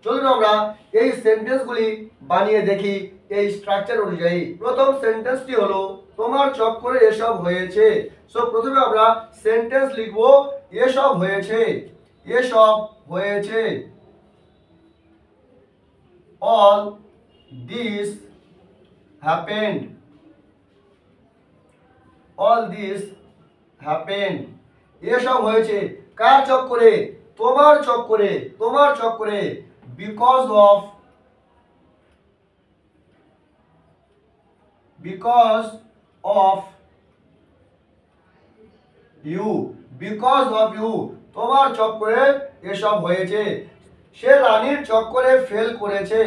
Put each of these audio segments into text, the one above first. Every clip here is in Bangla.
চলুন আমরা এই সেন্টেন্সগুলি বানিয়ে দেখি এই স্ট্রাকচার অনুযায়ী। প্রথম সেন্টেন্সটি হলো তোমার চক্করে এসব হয়েছে। সো প্রথমে আমরা সেন্টেন্স লিখব এসব হয়েছে, এসব হয়েছে। All this happened, all this happened। এসব হয়েছে কার চক্করে? তোমার চক্করে, তোমার চক্করে। because of you, because of you, তোমার চক্করে এসব হয়েছে। সে রানীর চক্করে ফেল করেছে।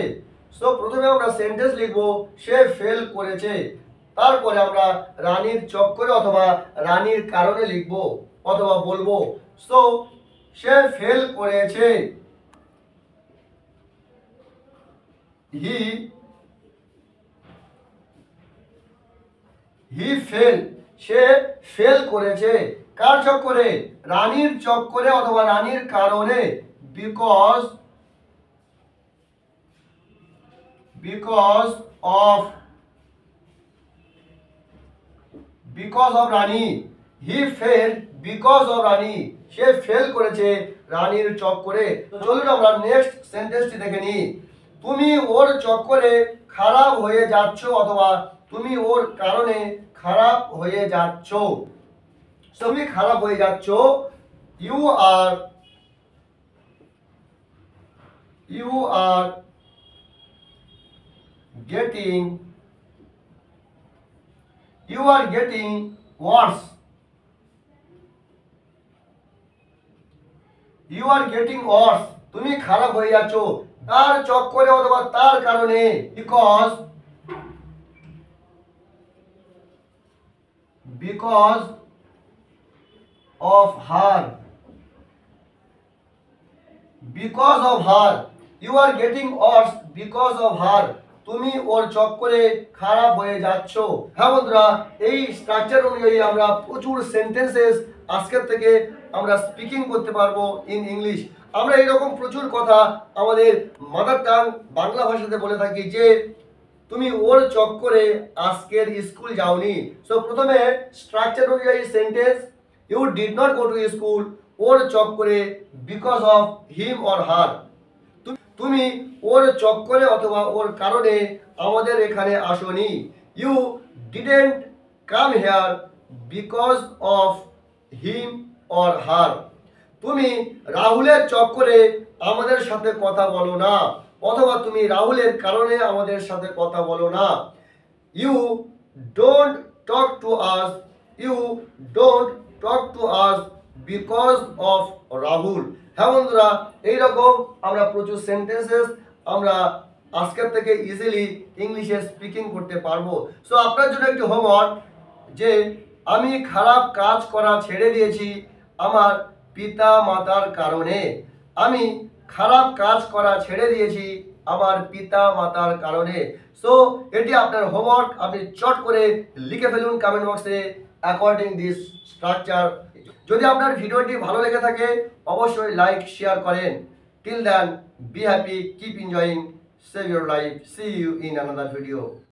সো প্রথমে আমরা সেন্টেন্স লিখব সে ফেল করেছে, তারপরে আমরা রানীর চক্করে অথবা রানীর কারণে লিখব অথবা বলবো। সো সে ফেল করেছে, হি ফেল, সে ফেল করেছে কার চক্করে? রানীর চক্করে অথবা রানীর কারণে। Because of Rani, he fail because of Rani, say fail করেছে রানীর চক্করে। চলুন আমরা নেক্সট সেন্টেন্সটি দেখে নিই। তুমি ওর চক্করে খারাপ হয়ে যাচ্ছ অথবা তুমি ওর কারণে খারাপ হয়ে যাচ্ছ। তুমি খারাপ হয়ে যাচ্ছ, ইউ আর গেটিং worse, তুমি খারাপ হয়ে যাচ্ছ তার চক্করে অথবা তার কারণে। because of her, you are getting worse because of her, তুমি ওর চক্করে খারাপ হয়ে যাচ্ছ। হ্যাঁ বন্ধুরা, এই স্ট্রাকচার অনুযায়ী আমরা প্রচুর সেন্টেন্সেস আজকের থেকে আমরা স্পিকিং করতে পারবো ইন ইংলিশ। আমরা এরকম প্রচুর কথা আমাদের মাদার টাং বাংলা ভাষাতে বলে থাকি যে তুমি ওর চক্করে আজকের স্কুল যাওনি। সো প্রথমে স্ট্রাকচার অনুযায়ী sentence, you did not go to school, ওর চক্করে because of him or her, তুমি ওর চক্করে অথবা ওর কারণে আমাদের এখানে আসোনি। You didn't come here because of him or her, তুমি রাহুলের চক্করে আমাদের সাথে কথা বলো না অথবা তুমি রাহুলের কারণে আমাদের সাথে কথা বলো না। You don't talk to us because of Rahul. হ্যাঁ বন্ধুরা, এইরকম আমরা প্রচুর সেন্টেন্সেস আমরা আজকের থেকে ইজিলি ইংলিশে স্পিকিং করতে পারবো। সো আপনার জন্য একটি হোমওয়ার্ক যে আমি খারাপ কাজ করা ছেড়ে দিয়েছি আমার পিতা মাতার কারণে। আমি খারাপ কাজ করা ছেড়ে দিয়েছি আমার পিতা মাতার কারণে। সো এটি আপনার হোমওয়ার্ক, আপনি চট করে লিখে ফেলুন কমেন্ট বক্সে অ্যাকর্ডিং দিস স্ট্রাকচার। যদি আপনার ভিডিওটি ভালো লেগে থাকে অবশ্যই লাইক শেয়ার করেন। Till then be happy, keep enjoying, save your life, see you in another video.